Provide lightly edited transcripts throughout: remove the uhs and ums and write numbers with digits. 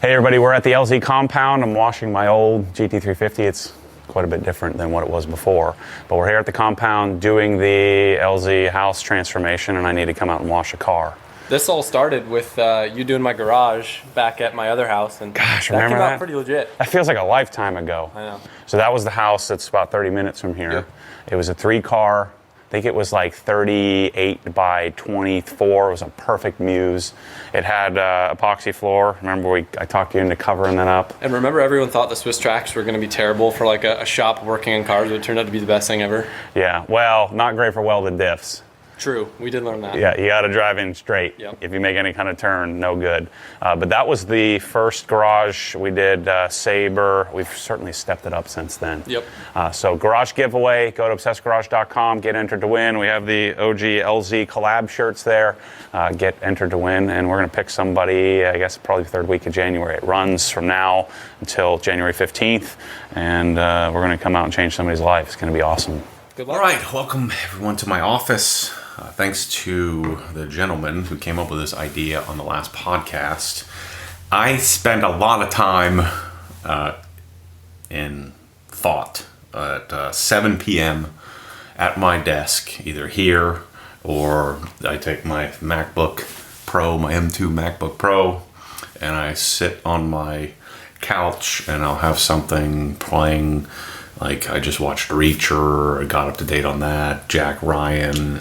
Hey everybody, we're at the LZ compound. I'm washing my old GT350. It's quite a bit different than what it was before. But we're here at the compound doing the LZ house transformation, and I need to come out and wash a car. This all started with you doing my garage back at my other house, and gosh, that remember came out that? pretty legit. That feels like a lifetime ago. I know. So that was the house that's about 30 minutes from here. Yep. It was a 3-car. I think it was like 38 by 24. It was a perfect muse. It had epoxy floor. Remember I talked you into covering that up. And remember, everyone thought the Swiss tracks were going to be terrible for like a shop working on cars, but it turned out to be the best thing ever. Yeah, well, not great for welded diffs. True, we did learn that. Yeah, you got to drive in straight. Yep. If you make any kind of turn, no good. But that was the first garage. We did Sabre. We've certainly stepped it up since then. Yep. So garage giveaway, go to obsessedgarage.com, get entered to win. We have the OG LZ collab shirts there. Get entered to win, and we're going to pick somebody, I guess, probably the third week of January. It runs from now until January 15th, and we're going to come out and change somebody's life. It's going to be awesome. Good luck. All right, welcome everyone to my office. Thanks to the gentleman who came up with this idea on the last podcast. I spent a lot of time in thought at 7 p.m. at my desk, either here or I take my MacBook Pro, my M2 MacBook Pro, and I sit on my couch and I'll have something playing. Like I just watched Reacher, I got up to date on that, Jack Ryan,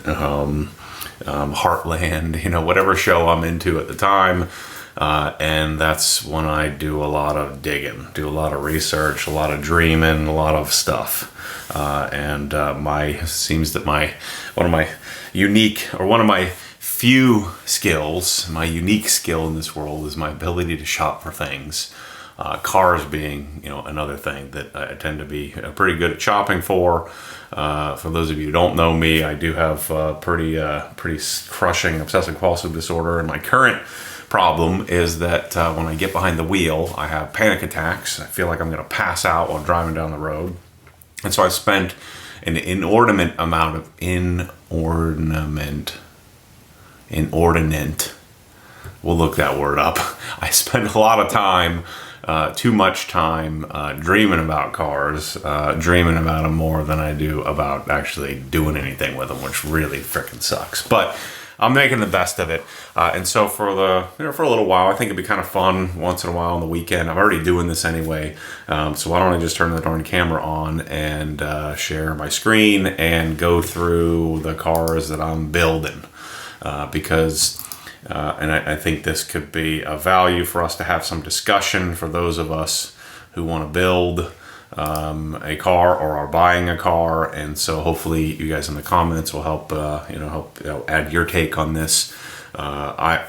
Heartland, whatever show I'm into at the time. And that's when I do a lot of digging, do a lot of research, a lot of dreaming, a lot of stuff. Seems that one of my few skills, my unique skill in this world is my ability to shop for things. Cars being, another thing that I tend to be pretty good at shopping for. For those of you who don't know me, I do have pretty crushing obsessive compulsive disorder, and my current problem is that when I get behind the wheel, I have panic attacks. I feel like I'm going to pass out while driving down the road, and so I spent an inordinate amount of inordinate. We'll look that word up. I spend a lot of time. Too much time dreaming about cars, dreaming about them more than I do about actually doing anything with them, which really freaking sucks. But I'm making the best of it, and so for a little while, I think it'd be kind of fun once in a while on the weekend. I'm already doing this anyway, so why don't I just turn the darn camera on and share my screen and go through the cars that I'm building, because. And I think this could be a value for us to have some discussion for those of us who want to build a car or are buying a car. And so hopefully you guys in the comments will help add your take on this. I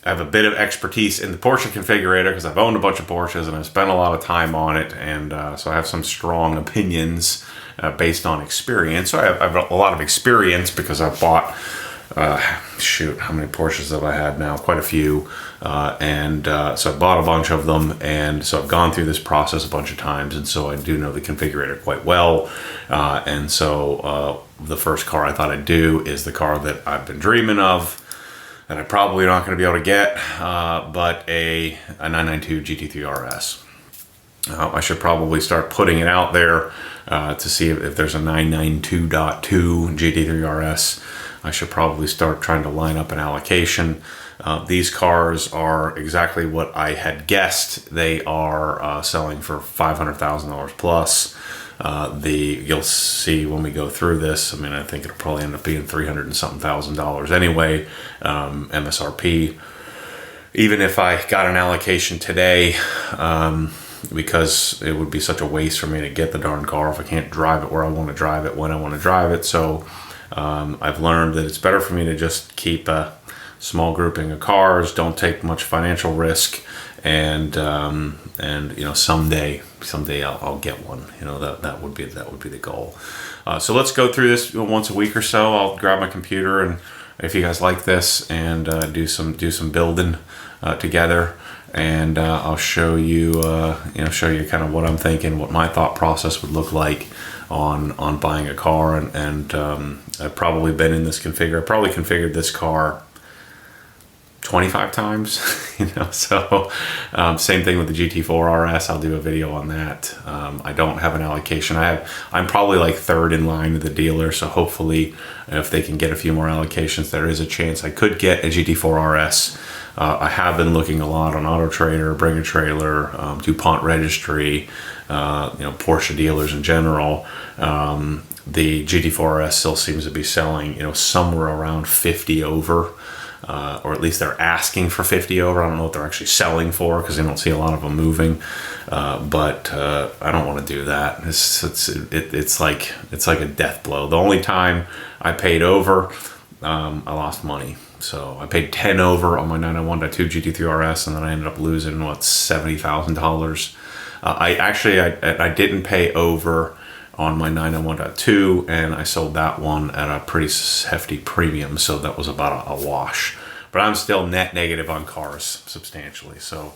have a bit of expertise in the Porsche configurator because I've owned a bunch of Porsches and I've spent a lot of time on it. And so I have some strong opinions based on experience. So I have a lot of experience because I've bought... how many Porsches have I had now? Quite a few. So I bought a bunch of them, and so I've gone through this process a bunch of times, and so I do know the configurator quite well. And so the first car I thought I'd do is the car that I've been dreaming of, that I probably not going to be able to get, but a 992 GT3 RS. I should probably start putting it out there to see if there's a 992.2 GT3 RS. I should probably start trying to line up an allocation. These cars are exactly what I had guessed. They are selling for $500,000 plus. You'll see when we go through this. I mean, I think it'll probably end up being $300 and something thousand anyway, MSRP. Even if I got an allocation today, because it would be such a waste for me to get the darn car if I can't drive it where I want to drive it when I want to drive it. So I've learned that it's better for me to just keep a small grouping of cars, don't take much financial risk, and someday I'll get one. That would be the goal. So let's go through this once a week or so. I'll grab my computer, and if you guys like this, and do some building together, and I'll show you kind of what I'm thinking, what my thought process would look like on buying a car, and I've probably been in this configure. I probably configured this car 25 times, so same thing with the GT4 RS. I'll do a video on that. I don't have an allocation. I'm probably like third in line with the dealer, so hopefully if they can get a few more allocations, there is a chance I could get a GT4 RS. I have been looking a lot on Auto Trader, Bring a Trailer, DuPont Registry, Porsche dealers in general. The GT4 RS still seems to be selling, somewhere around 50 over. Or at least they're asking for 50 over. I don't know what they're actually selling for because I don't see a lot of them moving. But I don't want to do that. It's like a death blow. The only time I paid over, I lost money. So I paid 10 over on my 991.2 GT3 RS, and then I ended up losing $70,000. I didn't pay over on my 991.2, and I sold that one at a pretty hefty premium, so that was about a wash. But I'm still net negative on cars substantially. So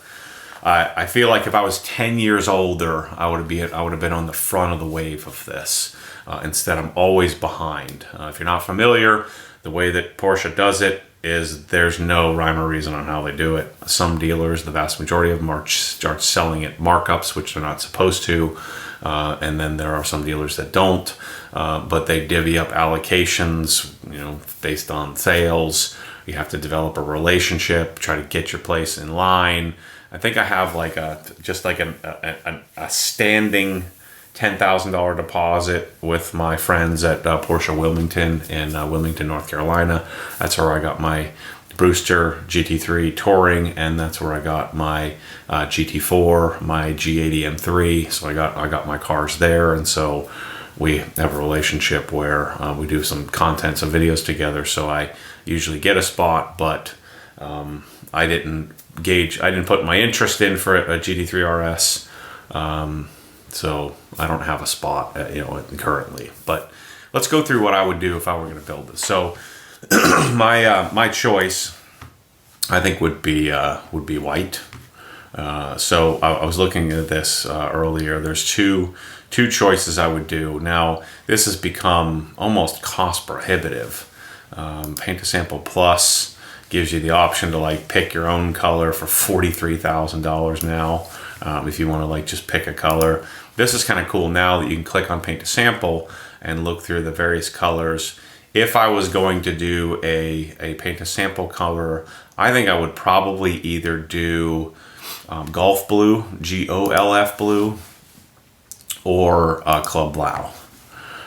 I feel like if I was 10 years older, I would have been on the front of the wave of this. Instead, I'm always behind. If you're not familiar, the way that Porsche does it is there's no rhyme or reason on how they do it. Some dealers, the vast majority of them, are selling at markups, which they're not supposed to. And then there are some dealers that don't, but they divvy up allocations, based on sales. You have to develop a relationship, try to get your place in line. I think I have like a standing $10,000 deposit with my friends at Porsche Wilmington in Wilmington, North Carolina. That's where I got my Brewster GT3 Touring, and that's where I got my GT4, my G80 M3. So I got my cars there, and so we have a relationship where we do some content, some videos together. So I usually get a spot, but I didn't put my interest in for a GT3 RS. So I don't have a spot, currently. But let's go through what I would do if I were going to build this. So my choice, I think, would be white. So I was looking at this earlier. There's two choices I would do. Now this has become almost cost prohibitive. Paint to Sample Plus gives you the option to pick your own color for $43,000 now. If you want to just pick a color. This is kind of cool now that you can click on Paint to Sample and look through the various colors. If I was going to do a Paint to Sample color, I think I would probably either do Golf Blue, GOLF Blue, or Club Blau.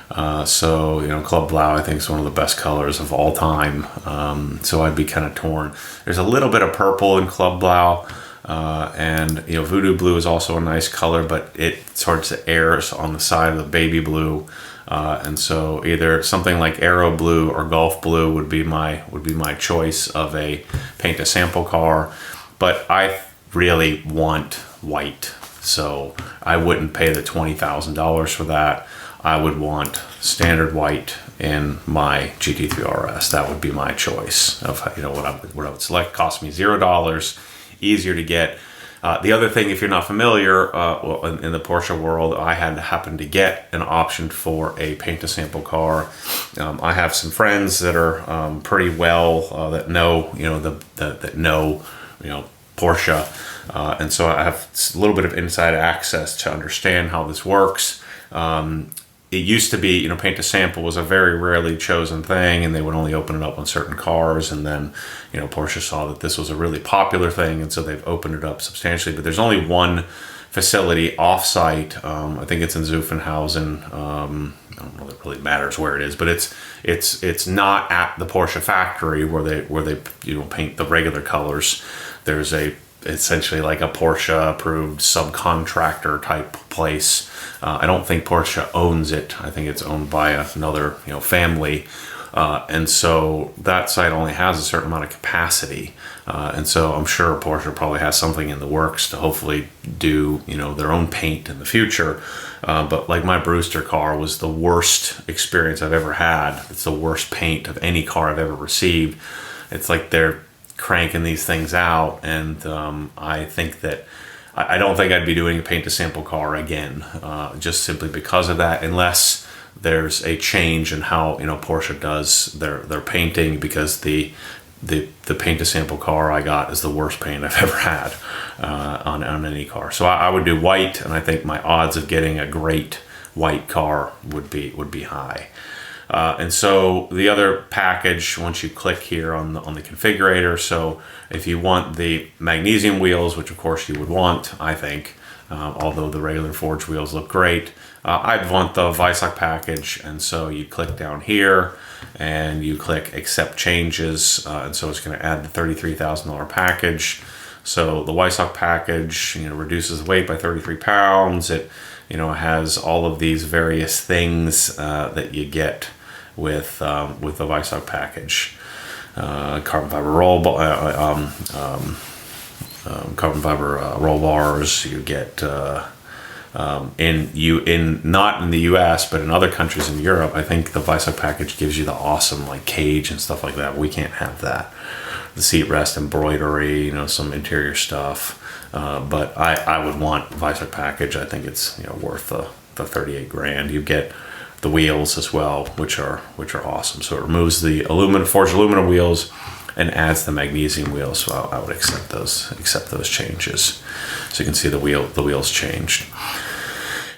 Club Blau I think is one of the best colors of all time. So I'd be kind of torn. There's a little bit of purple in Club Blau. And Voodoo Blue is also a nice color, but it sort of errs on the side of the baby blue. And so either something like Aero Blue or Golf Blue would be my choice of a Paint to Sample car. But I really want white, so I wouldn't pay the $20,000 for that. I would want standard white in my GT3 RS. That would be my choice of what I would select. Cost me $0. Easier to get. The other thing, if you're not familiar, in the Porsche world, I had happened to get an option for a Paint to Sample car. I have some friends that are pretty well that know that know Porsche, and so I have a little bit of inside access to understand how this works. It used to be, Paint to Sample was a very rarely chosen thing, and they would only open it up on certain cars. And then, Porsche saw that this was a really popular thing, and so they've opened it up substantially. But there's only one facility offsite. I think it's in Zuffenhausen. I don't know that it really matters where it is, but it's not at the Porsche factory where they paint the regular colors. There's essentially like a Porsche approved subcontractor type place. I don't think Porsche owns it. I think it's owned by another family, and so that site only has a certain amount of capacity, and so I'm sure Porsche probably has something in the works to hopefully do their own paint in the future. But like my Brewster car was the worst experience I've ever had. It's the worst paint of any car I've ever received. It's like they're cranking these things out, and I think that I don't think I'd be doing a Paint to Sample car again, just simply because of that, unless there's a change in how Porsche does their painting, because the the paint to sample car I got is the worst paint I've ever had on any car. So I would do white, and I think my odds of getting a great white car would be high. And so the other package, once you click here on the configurator, so if you want the magnesium wheels, which of course you would want, I think, although the regular forged wheels look great, I'd want the Weissach package. And so you click down here and you click accept changes, and so it's going to add the $33,000 package. So the Weissach package, reduces the weight by 33 pounds. It has all of these various things that you get with the Weissach package. Carbon fiber roll roll bars. You get not in the U.S. but in other countries in Europe. I think the Weissach package gives you the awesome cage and stuff like that. We can't have that. The seat rest embroidery, some interior stuff. But I would want Weissach package. I think it's worth the 38 grand. You get the wheels as well, which are awesome. So it removes the forged aluminum wheels and adds the magnesium wheels. So I would accept those changes. So you can see the wheels changed.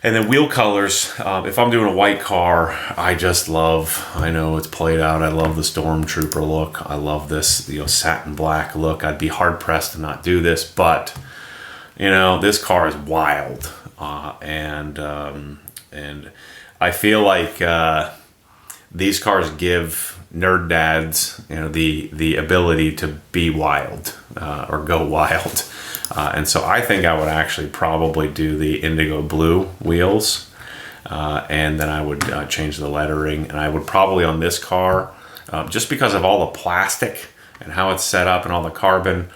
And then wheel colors. If I'm doing a white car, I know it's played out. I love the Stormtrooper look. I love this satin black look. I'd be hard pressed to not do this, but this car is wild, and I feel like these cars give nerd dads, the ability to be wild or go wild, and so I think I would actually probably do the indigo blue wheels, and then I would change the lettering, and I would probably on this car, just because of all the plastic and how it's set up and all the carbon.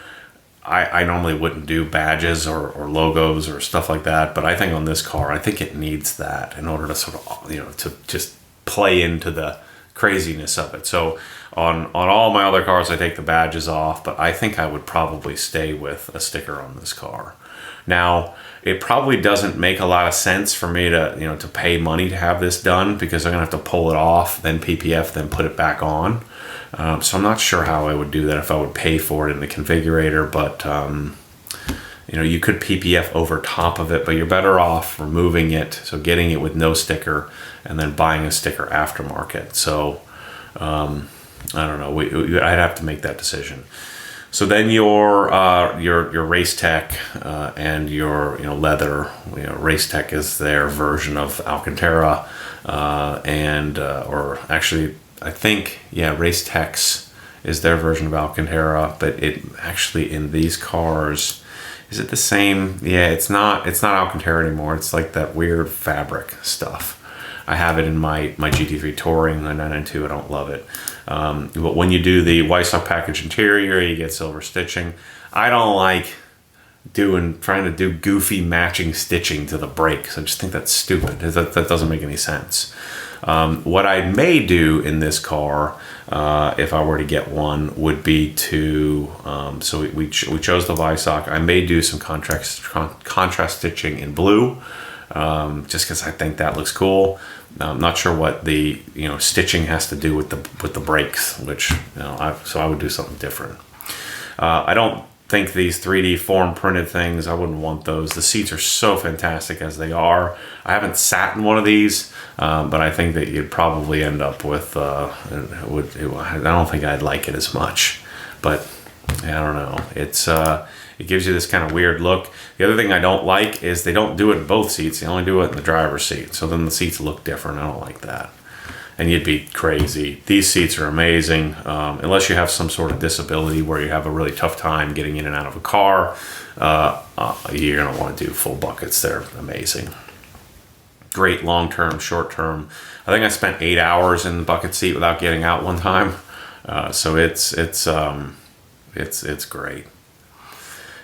I normally wouldn't do badges or logos or stuff like that, but I think on this car, I think it needs that in order to sort of, to just play into the craziness of it. So on all my other cars, I take the badges off, but I think I would probably stay with a sticker on this car. Now, it probably doesn't make a lot of sense for me to, to pay money to have this done, because I'm gonna have to pull it off, then PPF, then put it back on. So I'm not sure how I would do that if I would pay for it in the configurator, but you could PPF over top of it, but you're better off removing it, so getting it with no sticker, and then buying a sticker aftermarket. So I don't know. I'd have to make that decision. So then your Race Tech and your leather. Race Tech is their version of Alcantara, or actually, I think, Race Tech's is their version of Alcantara, but it actually in these cars, is it the same? Yeah, it's not Alcantara anymore. It's like that weird fabric stuff. I have it in my GT3 Touring, the 992. I don't love it. But when you do the Weissach package interior, you get silver stitching. I don't like trying to do goofy matching stitching to the brakes. I just think that's stupid. That doesn't make any sense. What I may do in this car, if I were to get one, would be to, so we chose the Weissach. I may do some contrast stitching in blue, just because I think that looks cool. I'm not sure what the stitching has to do with the brakes, which so I would do something different. I don't think these 3D form printed things, I wouldn't want those. The seats are so fantastic as they are. I haven't sat in one of these, but I think that you'd probably end up with, I don't think I'd like it as much, but I don't know. It gives you this kind of weird look. The other thing I don't like is they don't do it in both seats. They only do it in the driver's seat. So then the seats look different. I don't like that. And you'd be crazy. These seats are amazing. Unless you have some sort of disability where you have a really tough time getting in and out of a car, you're going to want to do full buckets. They're amazing. Great long-term, short-term. I think I spent 8 hours in the bucket seat without getting out one time. So it's great.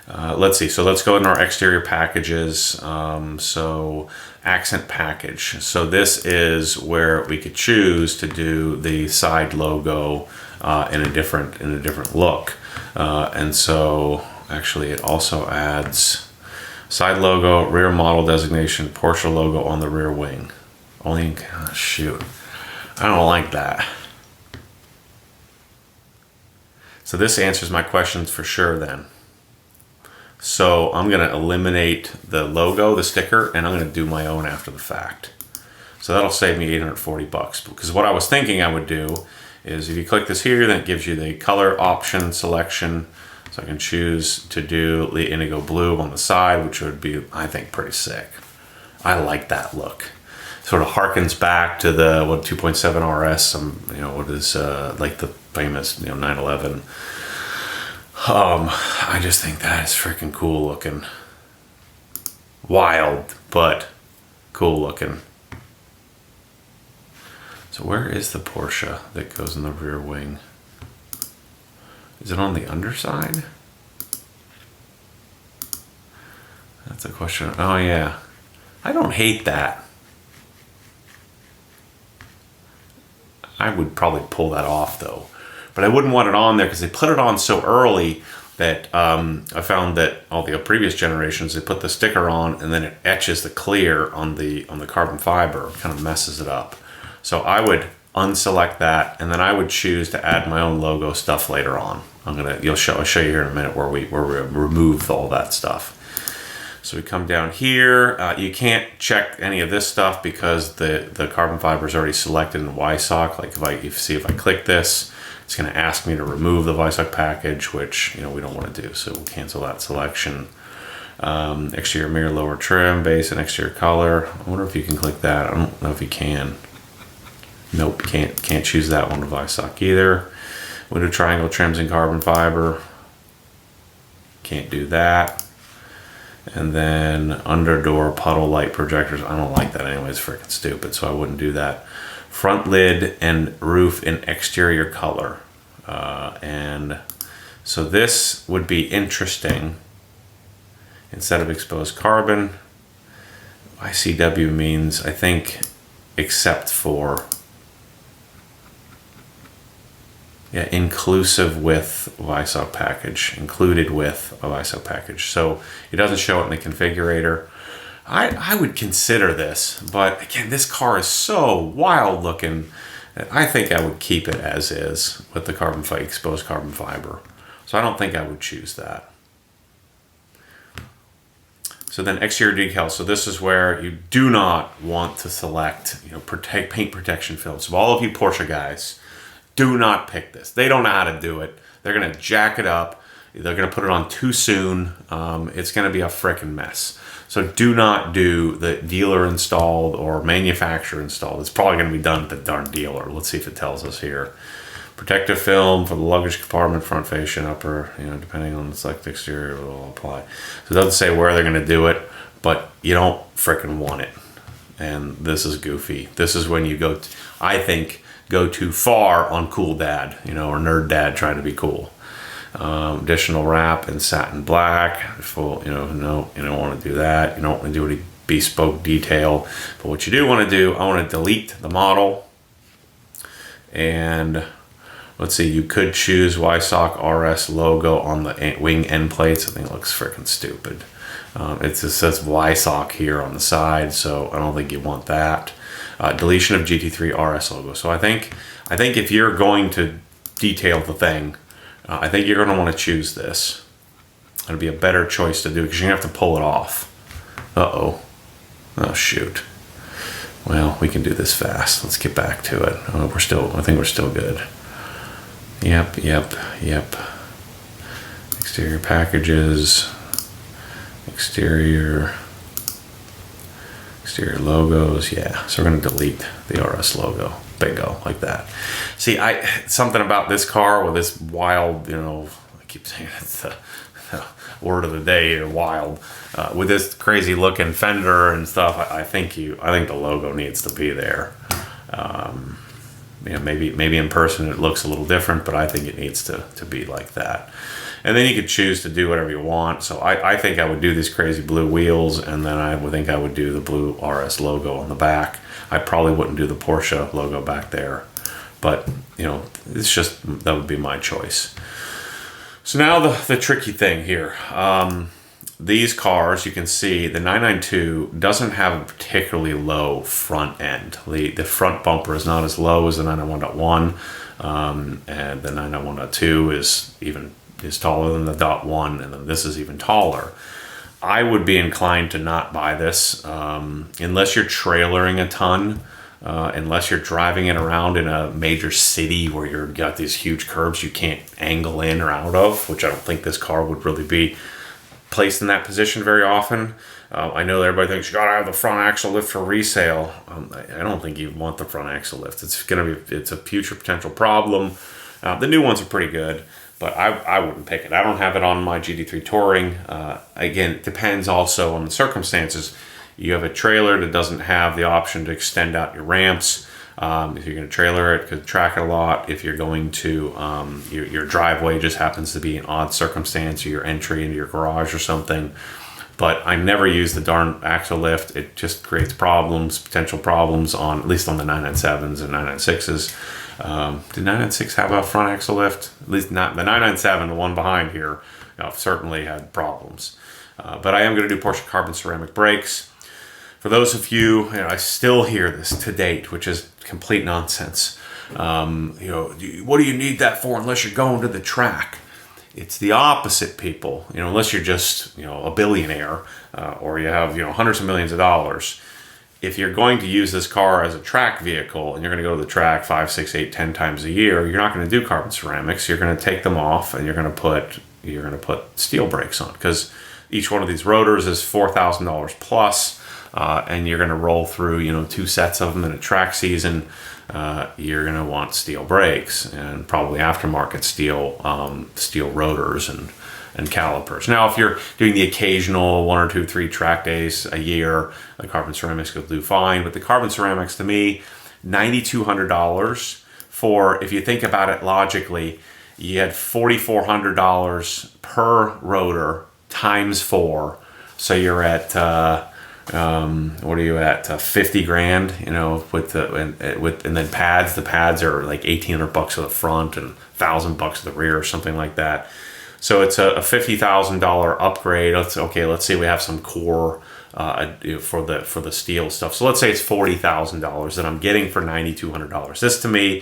Let's see. So let's go into our exterior packages. So accent package. So this is where we could choose to do the side logo in a different look. And so actually it also adds side logo, rear model designation, Porsche logo on the rear wing. Shoot. I don't like that. So this answers my questions for sure then. So I'm going to eliminate the logo, the sticker, and I'm going to do my own after the fact. So that'll save me 840 bucks. Because what I was thinking I would do is if you click this here, then it gives you the color option selection. So I can choose to do the indigo blue on the side, which would be, I think, pretty sick. I like that look. Sort of harkens back to the 2.7 RS, what is like the famous 911. I just think that is freaking cool looking. Wild, but cool looking. So where is the Porsche that goes in the rear wing? Is it on the underside? That's a question. Oh yeah. I don't hate that. I would probably pull that off though. But I wouldn't want it on there because they put it on so early that I found that all the previous generations, they put the sticker on and then it etches the clear on the carbon fiber, kind of messes it up. So I would unselect that, and then I would choose to add my own logo stuff later on. I'll show you here in a minute where we remove all that stuff. So we come down here. You can't check any of this stuff because the carbon fiber is already selected in YSOC. Like if I click this, it's going to ask me to remove the YSOC package, which we don't want to do. So we'll cancel that selection. Exterior mirror, lower trim, base, and exterior color. I wonder if you can click that. I don't know if you can. Nope, can't choose that one with YSOC either. Window triangle trims in carbon fiber. Can't do that. And then under door puddle light projectors. I don't like that anyway. It's freaking stupid, so I wouldn't do that. Front lid and roof in exterior color. And so this would be interesting. Instead of exposed carbon, ICW means, I think, except for, inclusive with YSOC package, included with a YSOC package. So it doesn't show it in the configurator. I would consider this, but again, this car is so wild looking that I think I would keep it as is with the exposed carbon fiber. So I don't think I would choose that. So then exterior decals. So this is where you do not want to select, paint protection film. So all of you Porsche guys, do not pick this. They don't know how to do it. They're going to jack it up. They're going to put it on too soon. It's going to be a freaking mess. So do not do the dealer installed or manufacturer installed. It's probably going to be done at the darn dealer. Let's see if it tells us here. Protective film for the luggage compartment, front facing, upper, depending on the select exterior, it will apply. So it doesn't say where they're going to do it, but you don't freaking want it. And this is goofy. This is when you go, go too far on cool dad, or nerd dad trying to be cool. Additional wrap in satin black. Full, no, you don't want to do that. You don't want to do any bespoke detail. But what you do want to do, I want to delete the model. And let's see, you could choose YSOC RS logo on the wing end plates. I think it looks freaking stupid. It just says YSOC here on the side, so I don't think you want that. Deletion of GT3 RS logo. So I think if you're going to detail the thing, I think you're going to want to choose this. It'll be a better choice to do because you're going to have to pull it off. Uh-oh. Oh, shoot. Well, we can do this fast. Let's get back to it. I think we're still good. Yep. Exterior packages. Exterior logos, yeah. So we're going to delete the RS logo. Bingo, like that. See, something about this car with this wild, I keep saying it's the word of the day here, wild. With this crazy looking fender and stuff, I think the logo needs to be there. Maybe in person it looks a little different, but I think it needs to be like that. And then you could choose to do whatever you want. So I think I would do these crazy blue wheels, and then I would think I would do the blue RS logo on the back. I probably wouldn't do the Porsche logo back there, but it's just, that would be my choice. So now the tricky thing here. these cars, you can see the 992 doesn't have a particularly low front end. The front bumper is not as low as the 991.1, and the 991.2 is taller than the .1, and then this is even taller. I would be inclined to not buy this unless you're trailering a ton, unless you're driving it around in a major city where you've got these huge curbs you can't angle in or out of, which I don't think this car would really be placed in that position very often. I know everybody thinks you gotta have the front axle lift for resale. I don't think you want the front axle lift. It's a future potential problem. The new ones are pretty good, but I wouldn't pick it. I don't have it on my GT3 Touring. Again, it depends also on the circumstances. You have a trailer that doesn't have the option to extend out your ramps. If you're going to trailer it, could track it a lot. If you're going to, your driveway just happens to be an odd circumstance, or your entry into your garage or something. But I never use the darn axle lift. It just creates problems, potential problems at least on the 997s and 996s. Did 996 have a front axle lift? At least not the 997, the one behind here, certainly had problems. But I am going to do Porsche carbon ceramic brakes. For those of you, I still hear this to date, which is complete nonsense. What do you need that for unless you're going to the track? It's the opposite, people. Unless you're just, a billionaire or you have, hundreds of millions of dollars. If you're going to use this car as a track vehicle and you're going to go to the track 5, 6, 8, 10 times a year, you're not going to do carbon ceramics. You're going to take them off and you're going to put steel brakes on, because each one of these rotors is $4,000 plus. And you're going to roll through, 2 sets of them in a track season. You're going to want steel brakes and probably aftermarket steel rotors and calipers. Now, if you're doing the occasional 1 or 2, 3 track days a year, the carbon ceramics will do fine. But the carbon ceramics, to me, $9,200 for, if you think about it logically, you had $4,400 per rotor times 4. So you're at what are you at? 50 grand, with and then pads. The pads are like $1,800 at the front and $1,000 at the rear or something like that. So it's a $50,000 upgrade. Let's say we have some core for the steel stuff. So let's say it's $40,000 that I'm getting for $9,200. This, to me,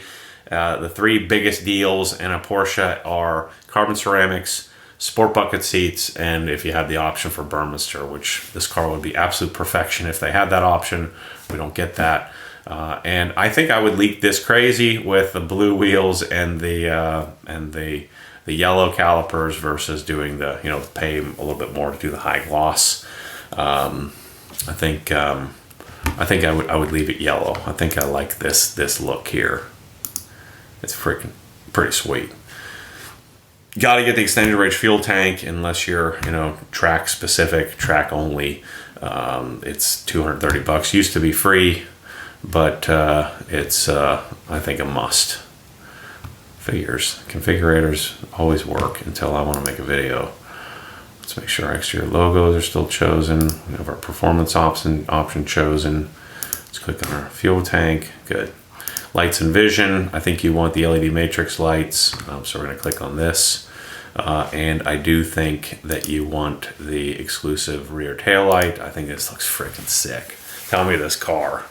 the 3 biggest deals in a Porsche are carbon ceramics, sport bucket seats, and if you had the option for Burmester, which this car would be absolute perfection if they had that option. We don't get that. And I think I would leak this crazy with the blue wheels and the yellow calipers versus doing pay a little bit more to do the high gloss. I think I would leave it yellow. I think I like this look here. It's freaking pretty sweet. Got to get the extended range fuel tank unless you're track specific, track only. It's $230. Used to be free, but it's I think a must. Configurators always work until I want to make a video. Let's make sure our exterior logos are still chosen. We have our performance option chosen. Let's click on our fuel tank. Good. Lights and vision. I think you want the LED matrix lights. So we're going to click on this. And I do think that you want the exclusive rear tail light. I think this looks freaking sick. Tell me this car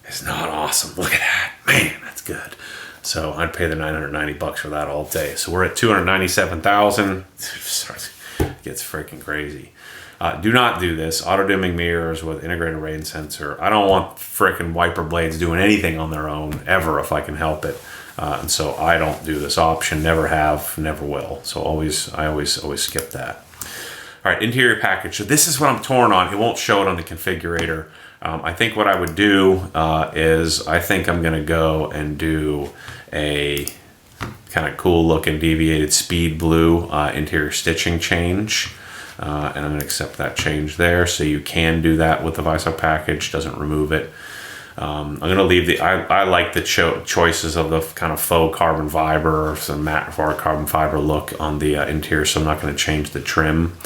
is not awesome. Look at that. Man, that's good. So I'd pay the $990 for that all day. So we're at $297,000. It gets freaking crazy. Do not do this. Auto dimming mirrors with integrated rain sensor. I don't want freaking wiper blades doing anything on their own ever if I can help it. And so I don't do this option. Never have, never will. So I always skip that. All right, interior package. So this is what I'm torn on. It won't show it on the configurator. I think what I would do is I think I'm going to go and do a kind of cool looking deviated speed blue interior stitching change. And I'm going to accept that change there. So you can do that with the Viso package. Doesn't remove it. I'm going to leave I like the choices of the kind of faux carbon fiber or some matte carbon fiber look on the interior. So I'm not going to change the trim.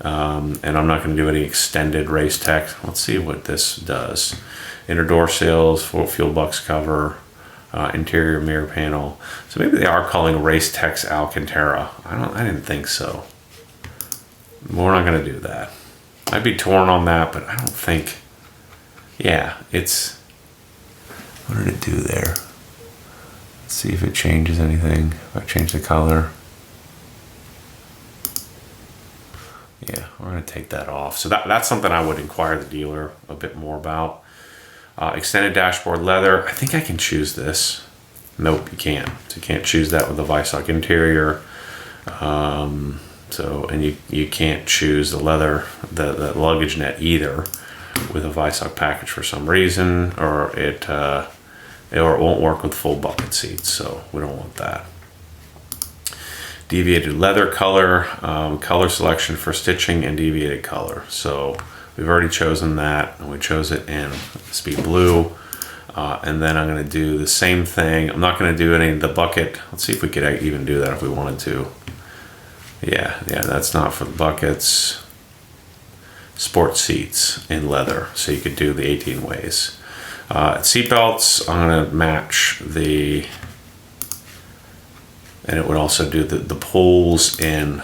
And I'm not going to do any extended race tech. Let's see what this does. Inner door sills, fuel box cover, interior mirror panel. So maybe they are calling Race Tech's Alcantara. I didn't think so. we're not gonna do that. I'd be torn on that, but I don't think, yeah, it's, what did it do there? Let's see if it changes anything. If I change the color. Yeah, we're gonna take that off. So that's something I would inquire the dealer a bit more about. Extended dashboard leather, I think I can choose this. Nope, you can't. So you can't choose that with the Visoc interior. And you can't choose the leather, the luggage net either with a Visoc package for some reason, or it won't work with full bucket seats, so we don't want that. Deviated leather color, color selection for stitching and deviated color. So we've already chosen that, and we chose it in speed blue. And then I'm going to do the same thing. I'm not going to do any of the bucket. Let's see if we could even do that if we wanted to. Yeah, that's not for the buckets. Sport seats in leather, so you could do the 18 ways. Seat belts, I'm going to match the, and it would also do the pulls in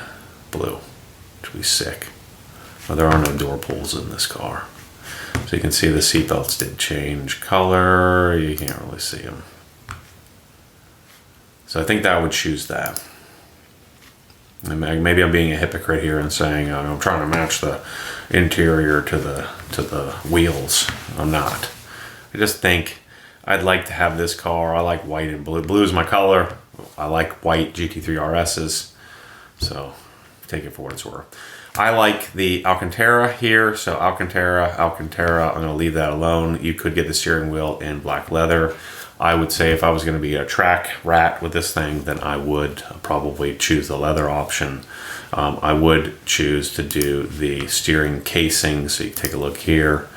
blue, which would be sick. Well, there are no door pulls in this car. So you can see the seat belts did change color. You can't really see them. So I think that would choose that. And maybe I'm being a hypocrite here and saying I'm trying to match the interior to the wheels. I'm not. I just think I'd like to have this car. I like white and blue. Blue is my color. I like white GT3 RSs. So take it for what it's worth. I like the Alcantara here. So Alcantara, I'm going to leave that alone. You could get the steering wheel in black leather. I would say if I was going to be a track rat with this thing, then I would probably choose the leather option. I would choose to do the steering casing. So you take a look here.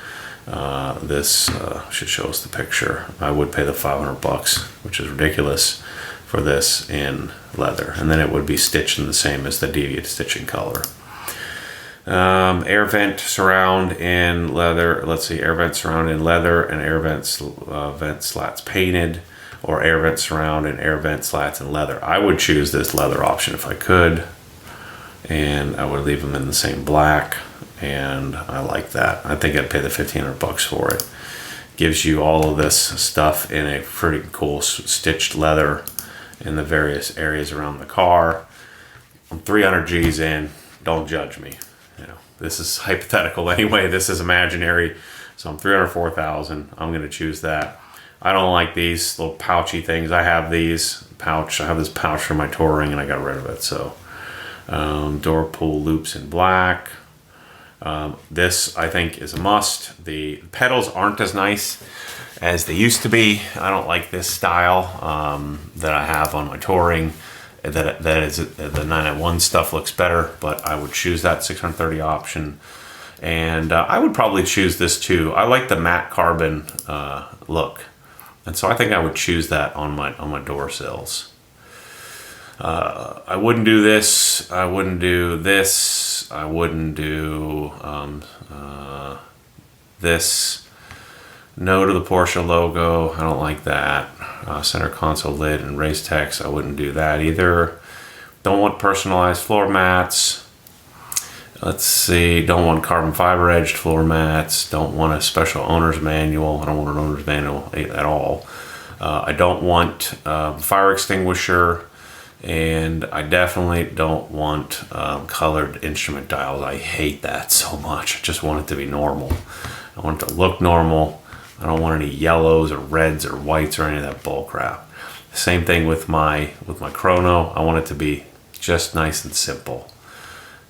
This should show us the picture. I would pay the $500, which is ridiculous, for this in leather. And then it would be stitched in the same as the deviated stitching color. Air vent surround in leather. Let's see, air vent surround in leather and air vent slats painted, or air vent surround and air vent slats in leather. I would choose this leather option if I could, and I would leave them in the same black, and I like that. I think I'd pay the $1,500 for it. Gives you all of this stuff in a pretty cool stitched leather in the various areas around the car. I'm 300 G's in. Don't judge me. This is hypothetical anyway. This is imaginary. So I'm 304,000. I'm going to choose that. I don't like these little pouchy things. I have these pouch. I have this pouch for my touring, and I got rid of it. So door pull loops in black. This I think is a must. The pedals aren't as nice as they used to be. I don't like this style that I have on my touring. That is, the 991 stuff looks better, but I would choose that 630 option, and I would probably choose this too. I like the matte carbon look, and so I think I would choose that on my door sills. I wouldn't do this. I wouldn't do this. I wouldn't do this. No to the Porsche logo. I don't like that. Center console lid and race text. I wouldn't do that either. Don't want personalized floor mats. Let's see. Don't want carbon fiber edged floor mats. Don't want a special owner's manual. I don't want an owner's manual at all. I don't want fire extinguisher. And I definitely don't want colored instrument dials. I hate that so much. I just want it to be normal. I want it to look normal. I don't want any yellows or reds or whites or any of that bull crap. Same thing with my chrono. I want it to be just nice and simple.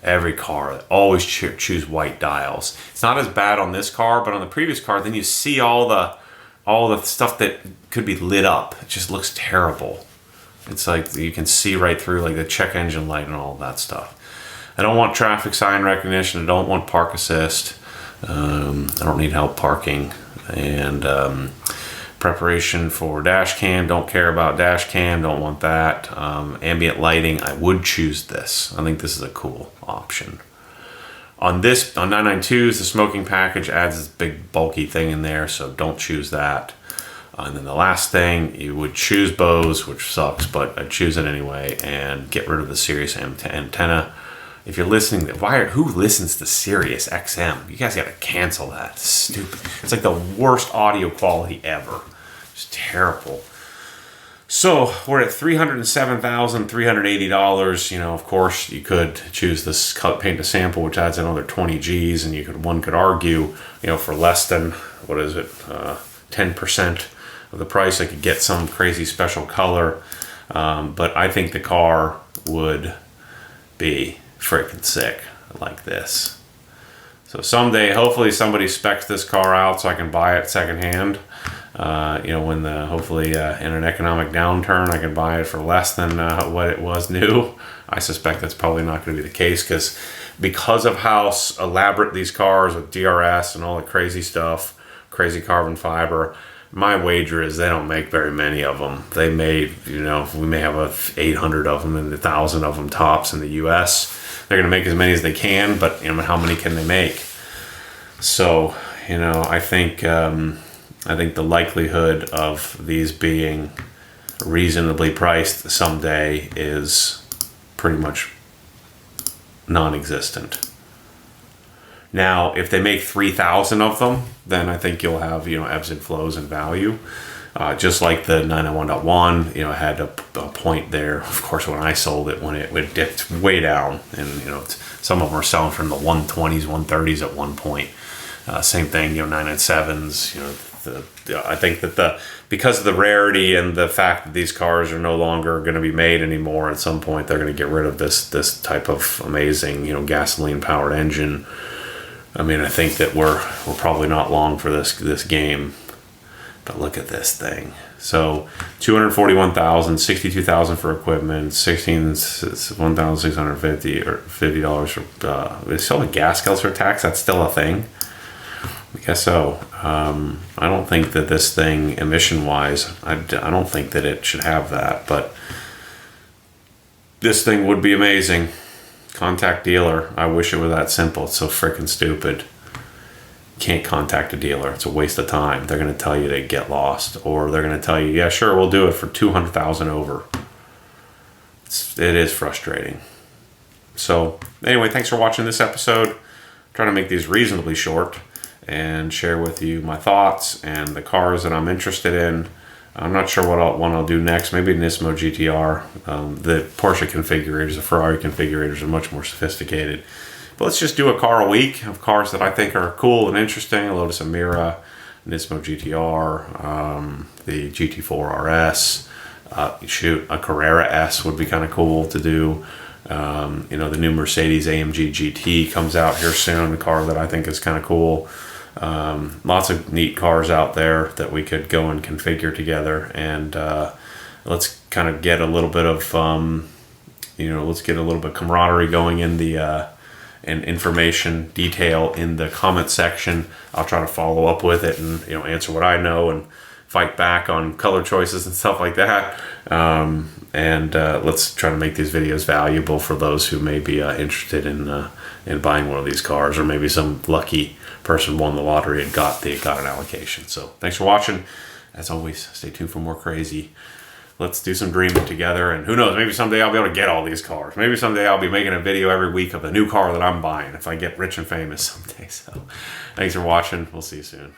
Every car, always choose white dials. It's not as bad on this car, but on the previous car, then you see all the stuff that could be lit up. It just looks terrible. It's like you can see right through, like the check engine light and all that stuff. I don't want traffic sign recognition. I don't want park assist. I don't need help parking. And preparation for dash cam, don't care about dash cam, don't want that. Ambient lighting, I would choose this. I think this is a cool option. On 992s, the smoking package adds this big bulky thing in there, so don't choose that. And then the last thing, you would choose Bose, which sucks, but I'd choose it anyway, and get rid of the Sirius antenna. if you're listening, who listens to Sirius XM? You guys got to cancel that. It's stupid. It's like the worst audio quality ever. It's terrible. So we're at $307,380. You know, of course, you could choose this cut paint to sample, which adds another 20 G's, and one could argue, you know, for less than 10% of the price, I could get some crazy special color. But I think the car would be freaking sick like this. So someday, hopefully, somebody specs this car out so I can buy it secondhand. You know, when hopefully in an economic downturn, I can buy it for less than what it was new. I suspect that's probably not going to be the case because of how elaborate these cars with DRS and all the crazy stuff, crazy carbon fiber. My wager is they don't make very many of them. They may, you know, we may have 800 of them and 1,000 of them tops in the U.S. They're going to make as many as they can, but you know, how many can they make? So, you know, I think the likelihood of these being reasonably priced someday is pretty much non-existent. Now, if they make 3,000 of them, then I think you'll have, you know, ebbs and flows in value. Just like the 991.1, you know, had a point there. Of course, when I sold it, when it dipped way down, and you know, some of them were selling from the 120s, 130s at one point. Same thing, you know, 997s. You know, I think that because of the rarity and the fact that these cars are no longer going to be made anymore, at some point they're going to get rid of this type of amazing, you know, gasoline powered engine. I mean, I think that we're probably not long for this game. But look at this thing. So $241,000, $62,000 for equipment, $1,650 or $50 for. Is still a gas guzzler tax? That's still a thing. I guess so. I don't think that this thing, emission-wise, I don't think that it should have that. But this thing would be amazing. Contact dealer. I wish it were that simple. It's so freaking stupid. Can't contact a dealer. It's a waste of time. They're going to tell you to get lost, or they're going to tell you, yeah, sure, we'll do it for $200,000 over. It is frustrating. So anyway, thanks for watching this episode. I'm trying to make these reasonably short and share with you my thoughts and the cars that I'm interested in. I'm not sure what I'll do next. Maybe Nismo GTR. The Porsche configurators, the Ferrari configurators are much more sophisticated. But let's just do a car a week of cars that I think are cool and interesting. A Lotus Emira, Nismo GTR, the GT4 RS. A Carrera S would be kind of cool to do. You know, the new Mercedes AMG GT comes out here soon, a car that I think is kind of cool. Lots of neat cars out there that we could go and configure together, and let's kind of get a little bit of camaraderie going in the and information detail in the comment section. I'll try to follow up with it and, you know, answer what I know and fight back on color choices and stuff like that. Let's try to make these videos valuable for those who may be interested in buying one of these cars, or maybe some lucky person won the lottery and got an allocation. So thanks for watching. As always, stay tuned for more crazy. Let's do some dreaming together, and who knows, maybe someday I'll be able to get all these cars. Maybe someday I'll be making a video every week of the new car that I'm buying if I get rich and famous someday. So thanks for watching. We'll see you soon.